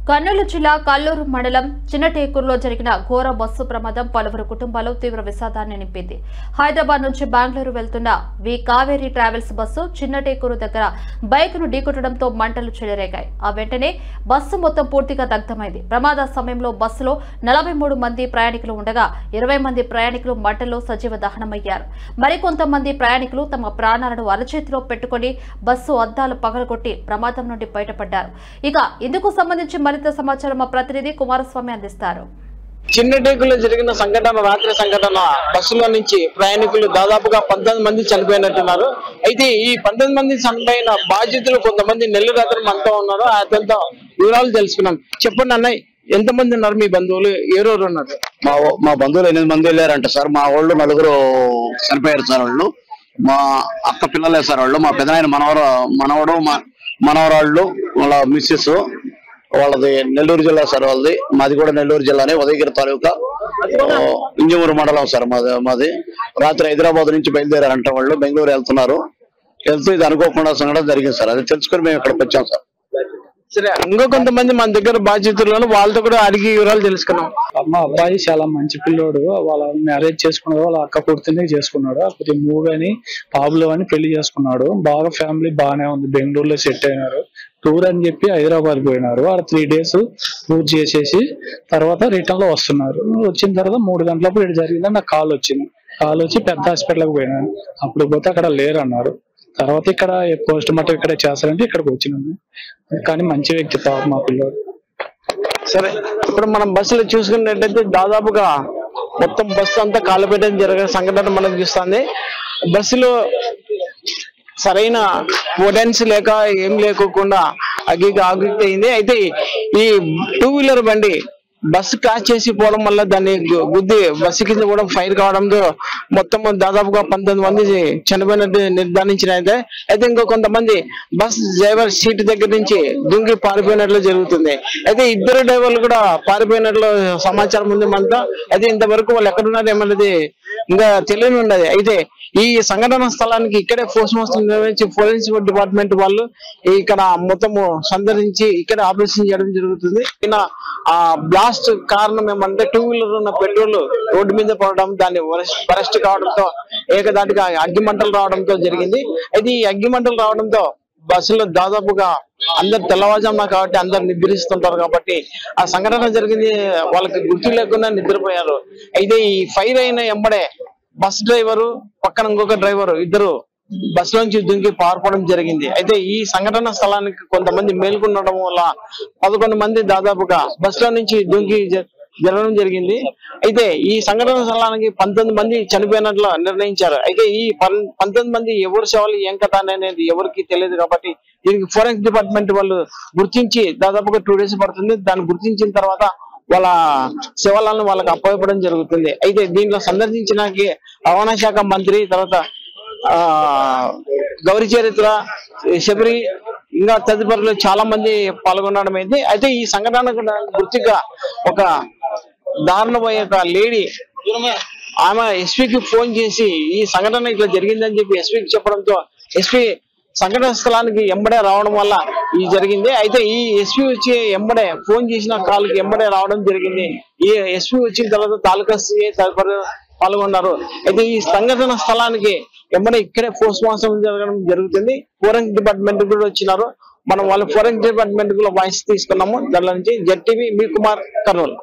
కర్నూలు జిల్లా కల్లూరు మండలం చిన్నటేకూరులో జరిగిన ఘోర బస్సు ప్రమాదం పలువురు కుటుంబాల్లో తీవ్ర విషాదాన్ని నింపింది. హైదరాబాద్ నుంచి బెంగళూరు వెళ్తున్న వి కావేరీ ట్రావెల్స్ బస్సు చిన్నటేకూరు దగ్గర బైక్ను ఢీకొట్టడంతో మంటలు చెలరేగాయి. ఆ వెంటనే బస్సు మొత్తం పూర్తిగా దగ్ధమైంది. ప్రమాద సమయంలో బస్సులో 43 మంది ప్రయాణికులు ఉండగా 20 మంది ప్రయాణికులు మంటల్లో సజీవ దహనమయ్యారు. మరికొంతమంది ప్రయాణికులు తమ ప్రాణాలను అరచేతిలో పెట్టుకుని బస్సు అద్దాలు పగలగొట్టి ప్రమాదం నుండి బయటపడ్డారు. ఇక ఇందుకు సంబంధించి మరింత సమాచారం మా ప్రతినిధి కుమారస్వామి అందిస్తారు. చిన్నటేకులో జరిగిన సంఘటన రాత్రి సంఘటన బస్సులో నుంచి ప్రయాణికులు దాదాపుగా 19 మంది చనిపోయినట్టున్నారు. అయితే ఈ 19 మంది చనిపోయిన బాధితులు కొంతమంది నెల్లూరు అతను మనతో ఉన్నారు. అతనితో వివరాలు తెలుసుకున్నాం. చెప్పండి అన్నయ్య, ఎంతమంది ఉన్నారు మీ బంధువులు? ఎవరెవరు ఉన్నారు? మా బంధువులు 8 మంది వెళ్ళారంట సార్. మా వాళ్ళు 4 చనిపోయారు సార్. వాళ్ళు మా అక్క పిల్లలే సార్. వాళ్ళు మా పెదనాయన మనవడు మనవరాళ్ళు వాళ్ళ మిస్సెస్. వాళ్ళది నెల్లూరు జిల్లా సార్. వాళ్ళది మాది కూడా నెల్లూరు జిల్లానే, ఉదయగిరి తాలూకా ఇంజమూరు మండలం సార్ మాది. రాత్రి హైదరాబాద్ నుంచి బయలుదేరారంట. వాళ్ళు బెంగళూరు వెళ్తున్నారు. వెళ్తూ ఇది అనుకోకుండా సంఘటన జరిగింది సార్. అది తెలుసుకొని మేము ఇక్కడికి వచ్చాం సార్. సరే, ఇంకో కొంతమంది మన దగ్గర బాధ్యతలు వాళ్ళతో కూడా అడిగి వివరాలు తెలుసుకున్నాం. మా అబ్బాయి చాలా మంచి పిల్లోడు. వాళ్ళ మ్యారేజ్ చేసుకున్నాడు, వాళ్ళ అక్క కొడుతునే చేసుకున్నాడు. కొద్దిగా మూవ్ అని పాబులు అని పెళ్లి చేసుకున్నాడు. బాగా ఫ్యామిలీ బాగానే ఉంది. బెంగళూరులో సెట్ అయినారు. టూర్ అని చెప్పి హైదరాబాద్ పోయినారు. వాళ్ళు 3 days టూర్ చేసేసి తర్వాత రిటర్న్ లో వస్తున్నారు. వచ్చిన తర్వాత 3 గంటలప్పుడు ఇది జరిగిందని నాకు కాల్ వచ్చి పెద్ద హాస్పిటల్కి పోయినాను. అప్పుడు పోతే అక్కడ లేరు అన్నారు. తర్వాత ఇక్కడ పోస్ట్ మార్టం ఇక్కడ చేస్తారంటే ఇక్కడికి వచ్చినాము. కానీ మంచి వ్యక్తి పాప మా పిల్లడు. సరే, ఇప్పుడు మనం బస్సులో చూసుకున్నట్టయితే దాదాపుగా మొత్తం బస్సు అంతా కాలపెట్టడం జరిగిన సంఘటన మనం చూస్తుంది. బస్సులో సరైన పొటెన్స్ లేక ఏం లేకోకుండా ఆగికి అయింది. అయితే ఈ 2-wheeler బండి బస్సు క్రాష్ చేసి పోవడం వల్ల దాన్ని గుద్ది బస్సు కింద కూడా ఫైర్ కావడంతో మొత్తం దాదాపుగా 19 మంది చనిపోయినట్టు నిర్ధారించిన. అయితే ఇంకో కొంతమంది బస్ డ్రైవర్ సీట్ దగ్గర నుంచి దుంగి పారిపోయినట్లు జరుగుతుంది. అయితే 2 డ్రైవర్లు కూడా పారిపోయినట్లు సమాచారం ఉంది మనతో. అయితే ఇంతవరకు వాళ్ళు ఎక్కడున్నారు ఏమన్నది ఇంకా తెలియని ఉండదు. అయితే ఈ సంఘటన స్థలానికి ఇక్కడే పోస్ట్ మార్టం నిర్వహించి ఫోరెన్సిక్ డిపార్ట్మెంట్ వాళ్ళు ఇక్కడ మొత్తము సందర్శించి ఇక్కడ ఆపరేషన్ చేయడం జరుగుతుంది. ఆ బ్లాస్ట్ కారణం ఏమంటే 2-wheeler ఉన్న పెట్రోల్ రోడ్డు మీద పడడం, దాన్ని బరస్ట్ కావడంతో ఏకదాటిగా అగ్గిమంటలు రావడంతో జరిగింది. అయితే ఈ అగ్గిమంటలు రావడంతో బస్సులో దాదాపుగా అందరు తెల్లవారుజామున కాబట్టి అందరు నిద్రిస్తుంటారు కాబట్టి ఆ సంఘటన జరిగింది. వాళ్ళకి గుర్తు లేకుండా నిద్రపోయారు. అయితే ఈ ఫైర్ అయిన ఎంబడే బస్ డ్రైవరు పక్కన ఇంకొక డ్రైవరు ఇద్దరు బస్ లోంచి దుంకి పారిపోవడం జరిగింది. అయితే ఈ సంఘటన స్థలానికి కొంతమంది మేల్కొనడం వల్ల 11 మంది దాదాపుగా బస్ లో నుంచి దుంకి జరగడం జరిగింది. అయితే ఈ సంఘటన స్థలానికి 19 మంది చనిపోయినట్లు నిర్ణయించారు. అయితే ఈ 19 మంది ఎవరు సేవలు ఏం కథ అనేది ఎవరికి తెలియదు కాబట్టి దీనికి ఫోరెన్సిక్ డిపార్ట్మెంట్ వాళ్ళు గుర్తించి దాదాపుగా 2 days పడుతుంది. దాన్ని గుర్తించిన తర్వాత వాళ్ళ సేవలను వాళ్ళకి అప్పగించడం జరుగుతుంది. అయితే దీంట్లో సందర్శించడానికి రవాణా శాఖ మంత్రి, తర్వాత గౌరీ చరిత్ర, శబరి ఇంకా తదుపరిలో చాలా మంది పాల్గొనడం అయింది. అయితే ఈ సంఘటన గుర్తుగా ఒక దారుణమైన ఒక లేడీ ఆమె ఎస్పీకి ఫోన్ చేసి ఈ సంఘటన ఇట్లా జరిగిందని చెప్పి ఎస్పీకి చెప్పడంతో ఎస్పీ సంఘటన స్థలానికి ఎంబడే రావడం వల్ల ఇది జరిగింది. అయితే ఈ ఎస్పీ వచ్చి ఎంబడే ఫోన్ చేసిన కాల్కి ఎంబడే రావడం జరిగింది. ఈ ఎస్పీ వచ్చిన తర్వాత తాలూకా సిఐ తదుపరి పాల్గొన్నారు. అయితే ఈ సంఘటన స్థలానికి ఎంబడే ఇక్కడే పోస్ట్ మార్టం జరగడం జరుగుతుంది. ఫోరెన్సిక్ డిపార్ట్మెంట్ కూడా వచ్చినారు. మనం వాళ్ళ ఫోరెన్సిక్ డిపార్ట్మెంట్ కూడా వాయిస్ తీసుకున్నాము. దాని నుంచి ZTV మీ కుమార్, కర్నూలు.